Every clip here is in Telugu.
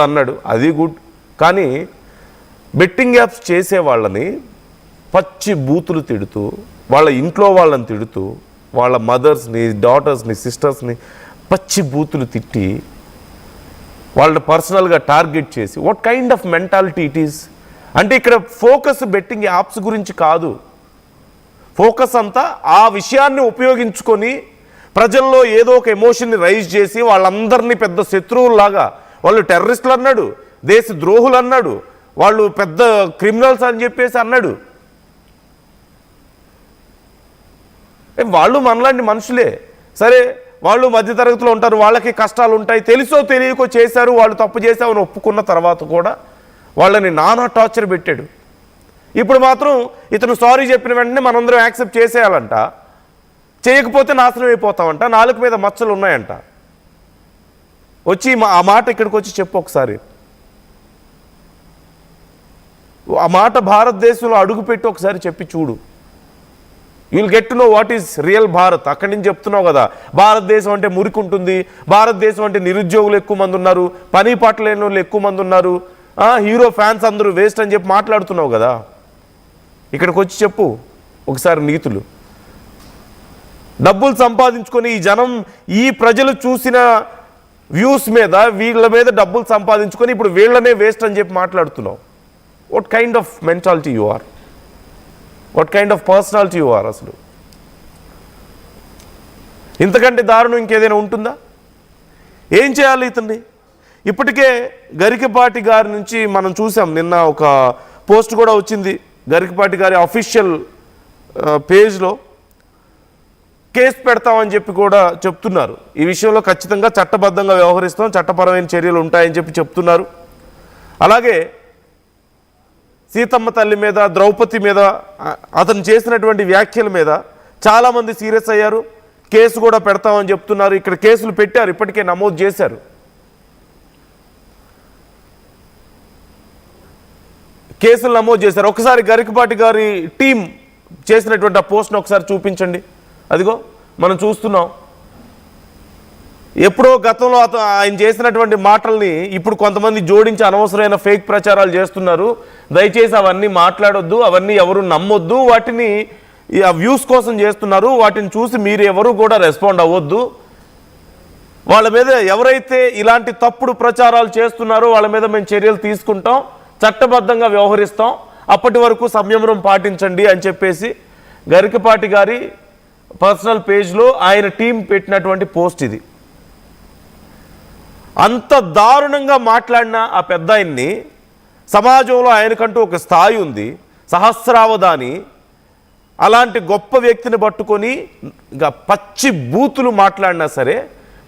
అన్నాడు, అది గుడ్. కానీ బెట్టింగ్ యాప్స్ చేసే వాళ్ళని పచ్చి బూతులు తిడుతూ, వాళ్ళ ఇంట్లో వాళ్ళని తిడుతూ, వాళ్ళ మదర్స్ని, డాటర్స్ని, సిస్టర్స్ని పచ్చి బూతులు తిట్టి వాళ్ళని పర్సనల్గా టార్గెట్ చేసి, what kind of mentality it is? అంటే ఇక్కడ ఫోకస్ బెట్టింగ్ యాప్స్ గురించి కాదు, ఫోకస్ అంతా ఆ విషయాన్ని ఉపయోగించుకొని ప్రజల్లో ఏదో ఒక ఎమోషన్ని రైజ్ చేసి వాళ్ళందరినీ పెద్ద శత్రువుల్లాగా, వాళ్ళు టెర్రరిస్టులు అన్నాడు, దేశ ద్రోహులు అన్నాడు, వాళ్ళు పెద్ద క్రిమినల్స్ అని చెప్పేసి అన్నాడు. వాళ్ళు మనలాంటి మనుషులే, సరే వాళ్ళు మధ్యతరగతిలో ఉంటారు, వాళ్ళకి కష్టాలు ఉంటాయి, తెలుసో తెలియకో చేశారు, వాళ్ళు తప్పు చేశామని ఒప్పుకున్న తర్వాత కూడా వాళ్ళని నానా టార్చర్ పెట్టాడు. ఇప్పుడు మాత్రం ఇతను సారీ చెప్పిన వెంటనే మనందరం యాక్సెప్ట్ చేసేయాలంట, చేయకపోతే నాశనం అయిపోతామంట, నాలుగు మీద మచ్చలు ఉన్నాయంట. వచ్చి ఆ మాట ఇక్కడికి వచ్చి చెప్పు ఒకసారి, ఆ మాట భారతదేశంలో అడుగుపెట్టి ఒకసారి చెప్పి చూడు. You'll get to know what is real Bharat. అక్కడి నుంచి చెప్తున్నావు కదా, భారతదేశం అంటే మురికి ఉంటుంది, భారతదేశం అంటే నిరుద్యోగులు ఎక్కువ మంది ఉన్నారు, పని పాట లేని వాళ్ళు ఎక్కువ మంది ఉన్నారు, హీరో ఫ్యాన్స్ అందరూ వేస్ట్ అని చెప్పి మాట్లాడుతున్నావు కదా. ఇక్కడికి వచ్చి చెప్పు ఒకసారి నీతులు. డబ్బులు సంపాదించుకొని ఈ జనం, ఈ ప్రజలు చూసిన వ్యూస్ మీద, వీళ్ళ మీద డబ్బులు సంపాదించుకొని ఇప్పుడు వీళ్ళనే వేస్ట్ అని చెప్పి మాట్లాడుతున్నావు. What kind of mentality you are? What kind of personality you are? అసలు ఇంతకంటే దారుణం ఇంకేదైనా ఉంటుందా? ఏం చేయాలి ఇతన్ని? ఇప్పటికే గరికపాటి గారి నుంచి మనం చూసాం, నిన్న ఒక పోస్ట్ కూడా వచ్చింది గరికపాటి గారి అఫీషియల్ పేజ్లో. కేసు పెడతామని చెప్పి కూడా చెప్తున్నారు. ఈ విషయంలో ఖచ్చితంగా చట్టబద్ధంగా వ్యవహరిస్తాం, చట్టపరమైన చర్యలు ఉంటాయని చెప్పి చెప్తున్నారు. అలాగే సీతమ్మ తల్లి మీద, ద్రౌపది మీద అతను చేసినటువంటి వ్యాఖ్యల మీద చాలామంది సీరియస్ అయ్యారు, కేసు కూడా పెడతామని చెప్తున్నారు. ఇక్కడ కేసులు పెట్టారు, ఇప్పటికే నమోదు చేశారు. కేసులు నమోదు చేశారు. ఒకసారి గరికపాటి గారి టీం చేసినటువంటి ఆ పోస్ట్ను ఒకసారి చూపించండి. అదిగో మనం చూస్తున్నాం. ఎప్పుడో గతంలో ఆయన చేసినటువంటి మాటల్ని ఇప్పుడు కొంతమంది జోడించి అనవసరమైన ఫేక్ ప్రచారాలు చేస్తున్నారు. దయచేసి అవన్నీ మాట్లాడొద్దు, అవన్నీ ఎవరు నమ్మొద్దు, వాటిని ఆ వ్యూస్ కోసం చేస్తున్నారు, వాటిని చూసి మీరు ఎవరు కూడా రెస్పాండ్ అవ్వద్దు. వాళ్ళ మీద ఎవరైతే ఇలాంటి తప్పుడు ప్రచారాలు చేస్తున్నారో వాళ్ళ మీద మేము చర్యలు తీసుకుంటాం, చట్టబద్ధంగా వ్యవహరిస్తాం, అప్పటి వరకు సంయమనం పాటించండి అని చెప్పేసి గరికపాటి గారి పర్సనల్ పేజ్లో ఆయన టీం పెట్టినటువంటి పోస్ట్ ఇది. అంత దారుణంగా మాట్లాడిన ఆ పెద్ద ఆయన్ని, సమాజంలో ఆయనకంటూ ఒక స్థాయి ఉంది, సహస్రావధాని, అలాంటి గొప్ప వ్యక్తిని పట్టుకొని ఇంకా పచ్చి బూతులు మాట్లాడినా సరే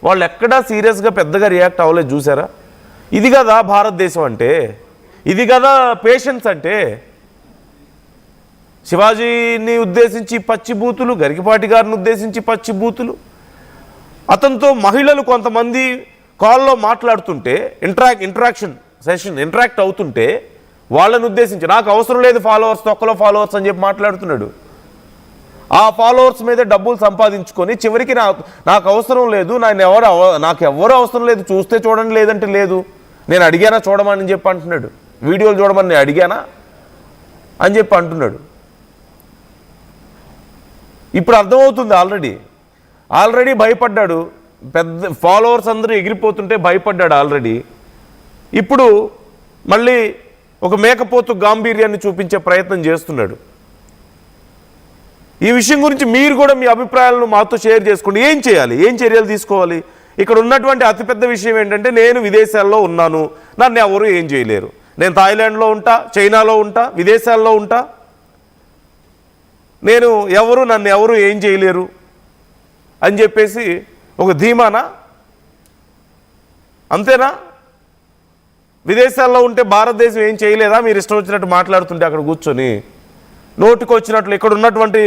వాళ్ళు ఎక్కడా సీరియస్గా పెద్దగా రియాక్ట్ అవ్వలేదు. చూసారా? ఇది కదా భారతదేశం అంటే, ఇది కదా పేషెన్స్ అంటే. శివాజీని ఉద్దేశించి పచ్చి బూతులు, గరికపాటి గారిని ఉద్దేశించి పచ్చి బూతులు, అతనితో మహిళలు కొంతమంది కాల్లో మాట్లాడుతుంటే ఇంటరాక్ట్ అవుతుంటే వాళ్ళని ఉద్దేశించి నాకు అవసరం లేదు ఫాలోవర్స్, తొక్కలో ఫాలోవర్స్ అని చెప్పి మాట్లాడుతున్నాడు. ఆ ఫాలోవర్స్ మీద డబ్బులు సంపాదించుకొని చివరికి నాకు అవసరం లేదు, నాకు ఎవరు అవసరం లేదు, చూస్తే చూడండి లేదంటే లేదు, నేను అడిగానా చూడమని చెప్పి అంటున్నాడు, వీడియోలు చూడమని నేను అడిగానా అని చెప్పి అంటున్నాడు. ఇప్పుడు అర్థమవుతుంది, ఆల్రెడీ భయపడ్డాడు. పెద్ద ఫాలోవర్స్ అందరూ ఎగిరిపోతుంటే భయపడ్డాడు ఆల్రెడీ. ఇప్పుడు మళ్ళీ ఒక మేకపోతు గాంభీర్యాన్ని చూపించే ప్రయత్నం చేస్తున్నాడు. ఈ విషయం గురించి మీరు కూడా మీ అభిప్రాయాలను మాతో షేర్ చేసుకోండి. ఏం చేయాలి, ఏం చర్యలు తీసుకోవాలి? ఇక్కడ ఉన్నటువంటి అతిపెద్ద విషయం ఏంటంటే, నేను విదేశాల్లో ఉన్నాను, నన్ను ఎవరు ఏం చేయలేరు. నేను థాయిలాండ్లో ఉంటా, చైనాలో ఉంటా, విదేశాల్లో ఉంటా, నన్ను ఎవరు ఏం చేయలేరు అని చెప్పేసి ఒక ధీమానా? అంతేనా? విదేశాల్లో ఉంటే భారతదేశం ఏం చేయలేదా? మీరు ఇష్టం వచ్చినట్టు మాట్లాడుతుంటే అక్కడ కూర్చొని నోటికి వచ్చినట్లు ఇక్కడ ఉన్నటువంటి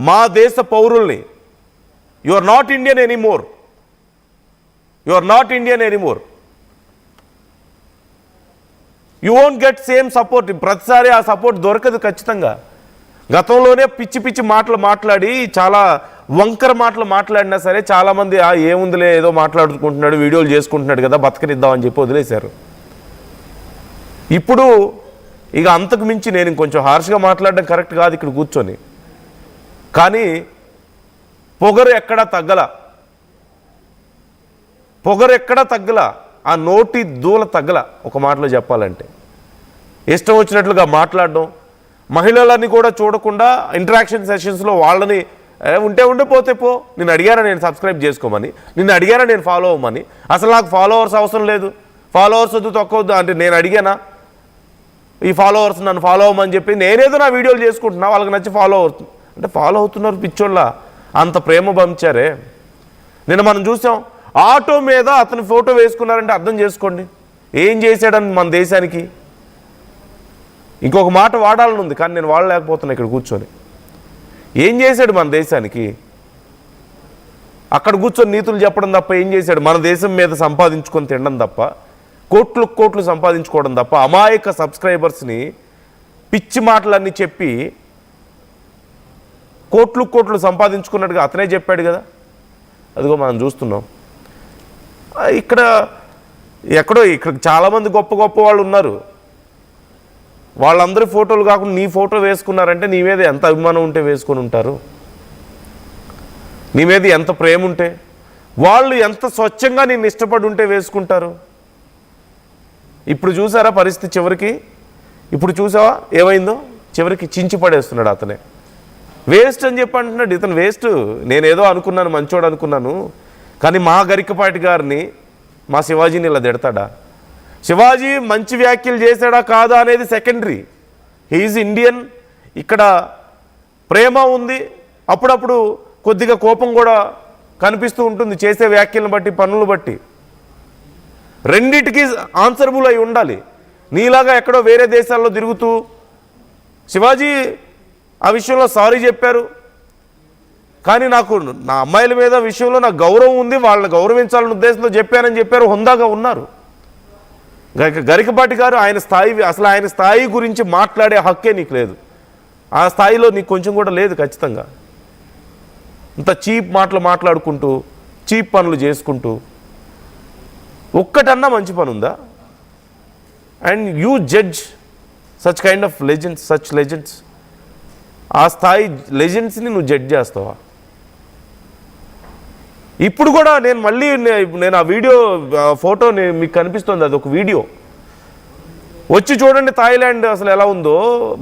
మా దేశ పౌరుల్ని, you are not Indian anymore, you won't get same support. ప్రతిసారి ఆ సపోర్ట్ దొరకదు ఖచ్చితంగా. గతంలోనే పిచ్చి పిచ్చి మాటలు మాట్లాడి, చాలా వంకర మాటలు మాట్లాడినా సరే చాలామంది ఏముందిలే ఏదో మాట్లాడుకుంటున్నాడు, వీడియోలు చేసుకుంటున్నాడు కదా బతకనిద్దామని చెప్పి వదిలేశారు. ఇప్పుడు ఇక అంతకు మించి నేను ఇంకొంచెం హార్ష్గా మాట్లాడడం కరెక్ట్ కాదు ఇక్కడ కూర్చొని, కానీ పొగరు ఎక్కడా తగ్గల, ఆ నోటి దూల తగ్గల. ఒక మాటలో చెప్పాలంటే ఇష్టం వచ్చినట్లుగా మాట్లాడడం, మహిళలని కూడా చూడకుండా ఇంటరాక్షన్ సెషన్స్లో వాళ్ళని ఉంటే పోతే పో, నేను అడిగారా నేను సబ్స్క్రైబ్ చేసుకోమని, నిన్ను అడిగారా నేను ఫాలో అవ్వమని, అసలు నాకు ఫాలోవర్స్ అవసరం లేదు, ఫాలోవర్స్ వద్దు తక్కువద్దు అంటే నేను అడిగానా? ఈ ఫాలోవర్స్ నన్ను ఫాలో అవ్వమని చెప్పి నేనేదో నా వీడియోలు చేసుకుంటున్నా, వాళ్ళకి నచ్చి ఫాలో అవుతుంది అంటే ఫాలో అవుతున్నారు పిచ్చోళ్ళ. అంత ప్రేమ పంచారే. నిన్న మనం చూసాం, ఆటో మీద అతని ఫోటో వేసుకున్నారంటే అర్థం చేసుకోండి ఏం చేశాడని మన దేశానికి. ఇంకొక మాట వాడాలని ఉంది కానీ నేను వాడలేకపోతున్నా ఇక్కడ కూర్చొని. ఏం చేశాడు మన దేశానికి? అక్కడ కూర్చొని నీతులు చెప్పడం తప్ప ఏం చేశాడు? మన దేశం మీద సంపాదించుకొని తినడం తప్ప, కోట్లు సంపాదించుకోవడం తప్ప, అమాయక సబ్స్క్రైబర్స్ని పిచ్చి మాటలన్నీ చెప్పి కోట్లు సంపాదించుకున్నట్టుగా అతనే చెప్పాడు కదా. అదిగో మనం చూస్తున్నాం. ఇక్కడ చాలామంది గొప్ప వాళ్ళు ఉన్నారు. వాళ్ళందరి ఫోటోలు కాకుండా నీ ఫోటో వేసుకున్నారంటే నీ మీద ఎంత అభిమానం ఉంటే వేసుకొని ఉంటారు, నీ మీద ఎంత ప్రేమ ఉంటే, వాళ్ళు ఎంత స్వచ్ఛంగా నిన్ను ఇష్టపడి ఉంటే వేసుకుంటారు. ఇప్పుడు చూసారా పరిస్థితి చివరికి? ఇప్పుడు చూసావా ఏమైందో? చివరికి చించి పడేస్తున్నాడు అతనే. వేస్ట్ అని చెప్పి అంటున్నాడు. ఇతను వేస్ట్. నేనేదో అనుకున్నాను, మంచోడు అనుకున్నాను, కానీ మా గరికపాటి గారిని, మా శివాజీని ఇలా తిడతాడా? శివాజీ మంచి వ్యాఖ్యలు చేశాడా కాదా అనేది సెకండరీ. He's Indian. ఇక్కడ ప్రేమ ఉంది, అప్పుడప్పుడు కొద్దిగా కోపం కూడా కనిపిస్తూ ఉంటుంది చేసే వ్యాఖ్యలను బట్టి, పనులు బట్టి. రెండిటికి ఆన్సరబుల్ అయి ఉండాలి. నీలాగా ఎక్కడో వేరే దేశాల్లో తిరుగుతూ శివాజీ ఆ విషయంలో సారీ చెప్పారు, కానీ నాకు నా అమ్మాయిల మీద విషయంలో నాకు గౌరవం ఉంది, వాళ్ళని గౌరవించాలనే ఉద్దేశంతో చెప్పానని చెప్పారు, హుందాగా ఉన్నారు. గరికపాటి గారు అసలు ఆయన స్థాయి గురించి మాట్లాడే హక్కే నీకు లేదు. ఆ స్థాయిలో నీకు కొంచెం కూడా లేదు ఖచ్చితంగా. ఇంత చీప్ మాటలు మాట్లాడుకుంటూ, చీప్ పనులు చేసుకుంటూ ఒక్కటన్నా మంచి పని ఉందా? And you judge such kind of legends. ఆ స్థాయి లెజెండ్స్ని నువ్వు జడ్జ్ చేస్తావా? ఇప్పుడు కూడా నేను ఆ వీడియో ఫోటో మీకు కనిపిస్తుంది, అది ఒక వీడియో. వచ్చి చూడండి థాయిలాండ్ అసలు ఎలా ఉందో,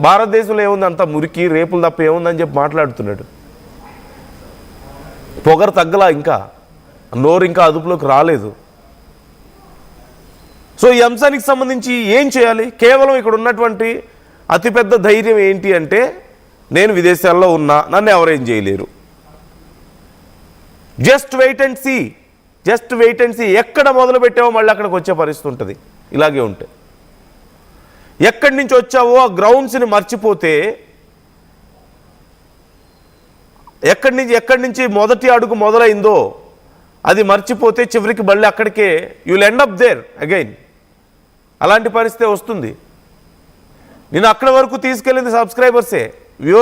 భారతదేశంలో ఏముంది అంత మురికి రేపులు తప్ప ఏముందని చెప్పి మాట్లాడుతున్నాడు. పొగరు తగ్గలా, ఇంకా నోరు ఇంకా అదుపులోకి రాలేదు. సో ఈ అంశానికి సంబంధించి ఏం చేయాలి? కేవలం ఇక్కడ ఉన్నటువంటి అతిపెద్ద ధైర్యం ఏంటి అంటే, నేను విదేశాల్లో ఉన్నా, నన్ను ఎవరేం చేయలేరు. Just wait and see. ఎక్కడ మొదలు పెట్టావో మళ్ళీ అక్కడికి వచ్చే పరిస్థితి ఉంటుంది. ఇలాగే ఉంటే ఎక్కడి నుంచి వచ్చావో ఆ గ్రౌండ్స్ని మర్చిపోతే, ఎక్కడి నుంచి మొదటి అడుగు మొదలైందో అది మర్చిపోతే చివరికి మళ్ళీ అక్కడికే you will end up there again. అలాంటి పరిస్థితి వస్తుంది. నేను అక్కడి వరకు తీసుకెళ్ళింది సబ్స్క్రైబర్సే, వ్యూవర్స్